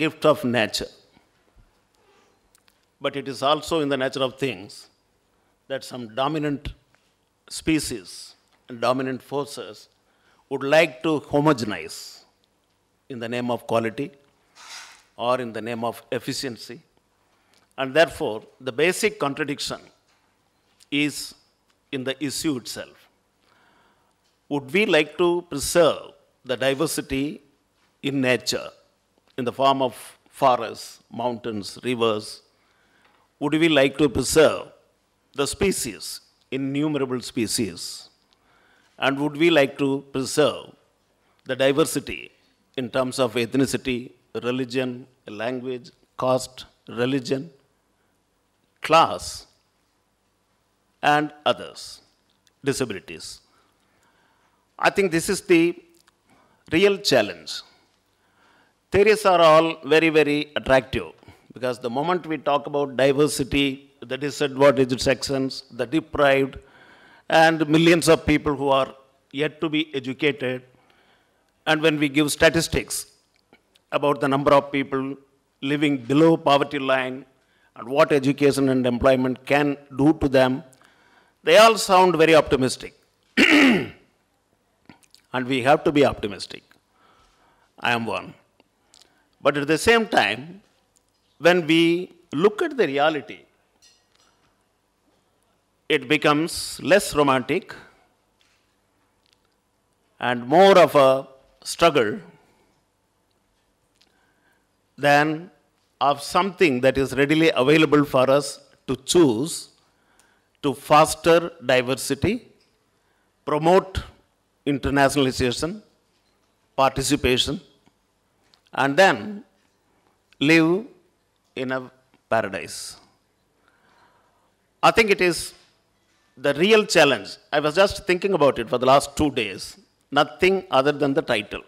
gift of nature. But it is also in the nature of things that some dominant species and dominant forces would like to homogenize in the name of quality or in the name of efficiency. And therefore, the basic contradiction is in the issue itself. Would we like to preserve the diversity in nature in the form of forests, mountains, rivers? Would we like to preserve the species, innumerable species? And would we like to preserve the diversity in terms of ethnicity, religion, language, caste, religion, class, and others, disabilities? I think this is the real challenge. Theories are all very, very attractive because the moment we talk about diversity, the disadvantaged sections, the deprived, and millions of people who are yet to be educated, and when we give statistics about the number of people living below poverty line and what education and employment can do to them, they all sound very optimistic. And we have to be optimistic. I am one. But at the same time, when we look at the reality, it becomes less romantic and more of a struggle than of something that is readily available for us to choose to foster diversity, promote internationalization, participation, and then live in a paradise. I think it is the real challenge. I was just thinking about it for the last 2 days, nothing other than the title.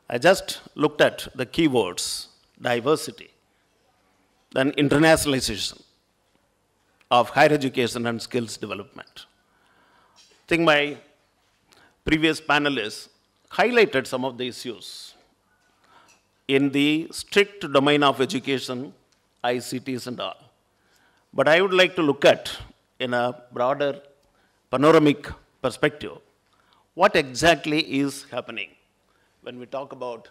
I just looked at the keywords, diversity, then internationalization of higher education and skills development. I think my previous panelists highlighted some of the issues in the strict domain of education, ICTs and all. But I would like to look at, in a broader panoramic perspective, what exactly is happening when we talk about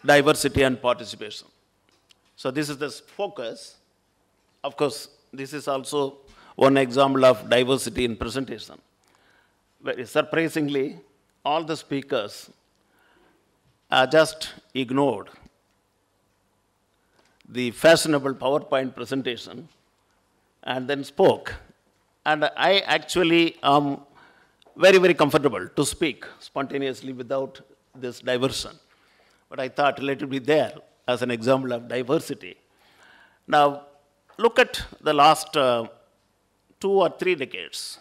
diversity and participation. So this is the focus. Of course, this is also one example of diversity in presentation. Very surprisingly, all the speakers just ignored the fashionable PowerPoint presentation and then spoke. And I actually am very, very comfortable to speak spontaneously without this diversion. But I thought let it be there as an example of diversity. Now, look at the last 2 or 3 decades.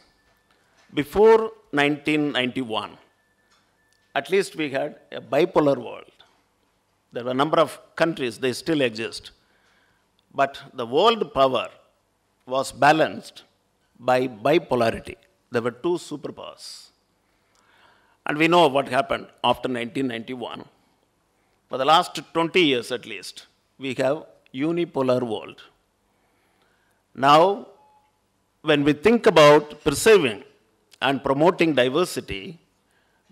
Before 1991, at least we had a bipolar world. There were a number of countries, they still exist. But the world power was balanced by bipolarity. There were 2 superpowers. And we know what happened after 1991. For the last 20 years at least, we have unipolar world. Now, when we think about preserving and promoting diversity,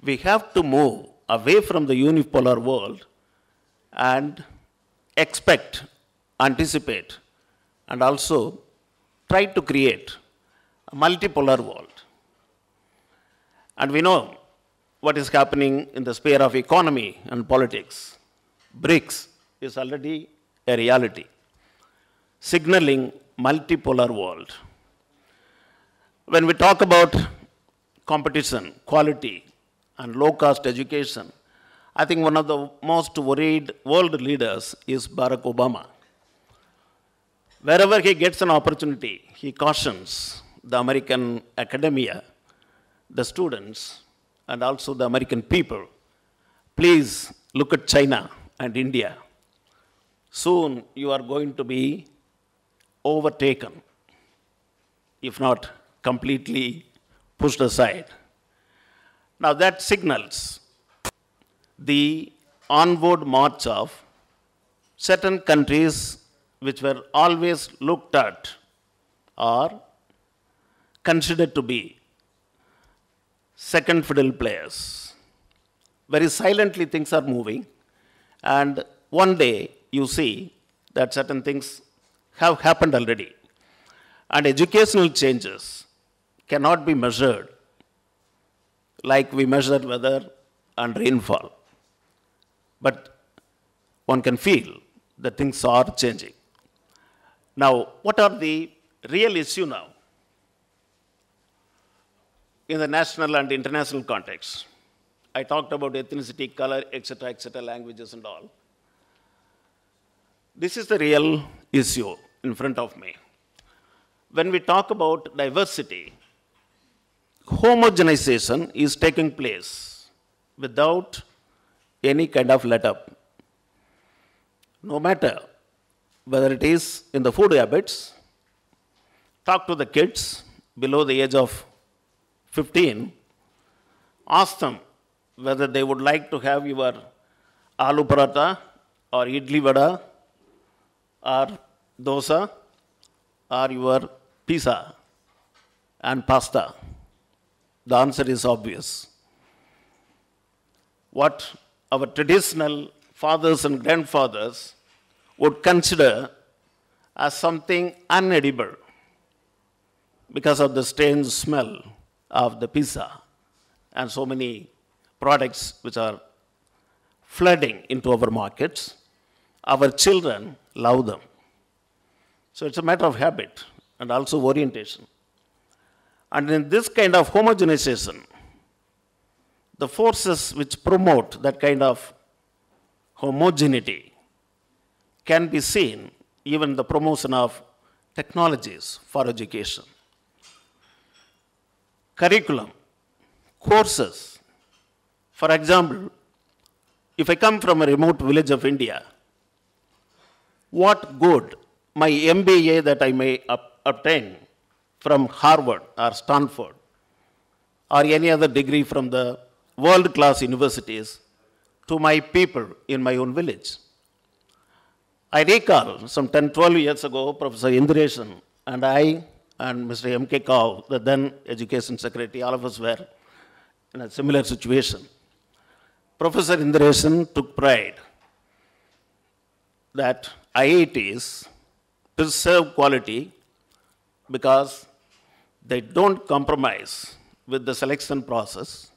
we have to move away from the unipolar world and expect, anticipate, and also try to create a multipolar world. And we know what is happening in the sphere of economy and politics. BRICS is already a reality, signaling multipolar world. When we talk about competition, quality, and low-cost education, I think one of the most worried world leaders is Barack Obama. Wherever he gets an opportunity, he cautions the American academia, the students, and also the American people. Please look at China and India. Soon you are going to be overtaken, if not completely pushed aside. Now that signals the onward march of certain countries which were always looked at or considered to be second fiddle players. Very silently things are moving, and one day you see that certain things have happened already. And educational changes cannot be measured like we measure weather and rainfall. But one can feel that things are changing. Now, what are the real issue now in the national and international context? I talked about ethnicity, color, etc., languages and all. This is the real issue in front of me. When we talk about diversity, homogenization is taking place without any kind of let-up. No matter whether it is in the food habits, talk to the kids below the age of 15, ask them whether they would like to have your aloo paratha or idli vada or dosa or your pizza and pasta. The answer is obvious. What our traditional fathers and grandfathers would consider as something unedible because of the strange smell of the pizza and so many products which are flooding into our markets, our children love them. So it's a matter of habit and also orientation. And in this kind of homogenization, the forces which promote that kind of homogeneity can be seen even in the promotion of technologies for education. Curriculum, courses. For example, if I come from a remote village of India, what good my MBA that I may obtain from Harvard or Stanford or any other degree from the world-class universities to my people in my own village? I recall some 10, 12 years ago, Professor Indiresan and I and Mr. M.K. Kaur, the then Education Secretary, all of us were in a similar situation. Professor Indiresan took pride that IITs preserve quality because they don't compromise with the selection process.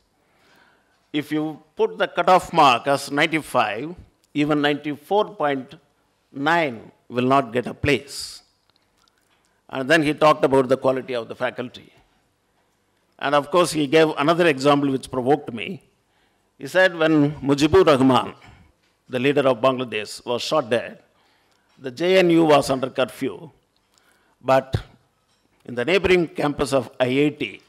If you put the cutoff mark as 95, even 94.9 will not get a place. And then he talked about the quality of the faculty. And of course, he gave another example which provoked me. He said when Mujibur Rahman, the leader of Bangladesh, was shot dead, the JNU was under curfew, but in the neighboring campus of IIT,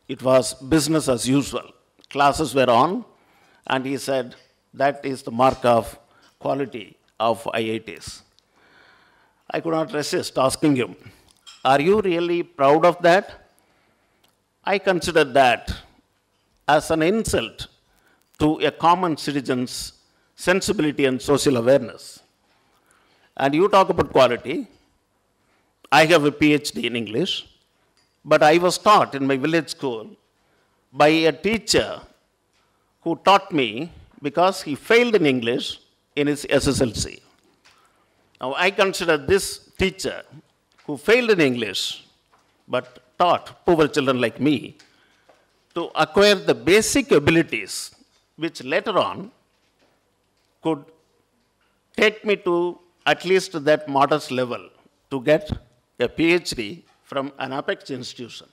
it was business as usual. Classes were on, and he said that is the mark of quality of IITs. I could not resist asking him, are you really proud of that? I consider that as an insult to a common citizen's sensibility and social awareness. And you talk about quality. I have a PhD in English, but I was taught in my village school by a teacher who taught me because he failed in English in his SSLC. Now, I consider this teacher who failed in English but taught poor children like me to acquire the basic abilities which later on could take me to at least that modest level to get a PhD from an apex institution.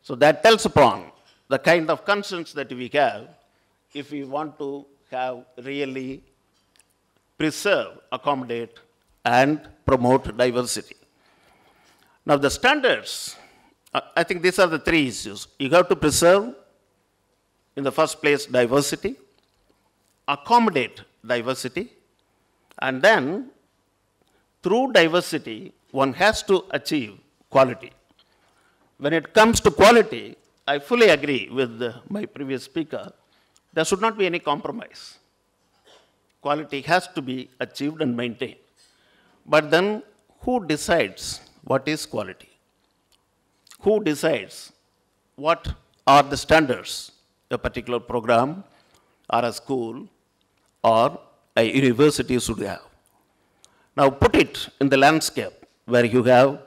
So that tells upon the kind of concerns that we have if we want to have really preserve, accommodate, and promote diversity. Now the standards, I think these are the three issues. You have to preserve, in the first place, diversity, accommodate diversity, and then through diversity, one has to achieve quality. When it comes to quality, I fully agree with my previous speaker. There should not be any compromise. Quality has to be achieved and maintained. But then, who decides what is quality? Who decides what are the standards a particular program or a school or a university should have? Now, put it in the landscape where you have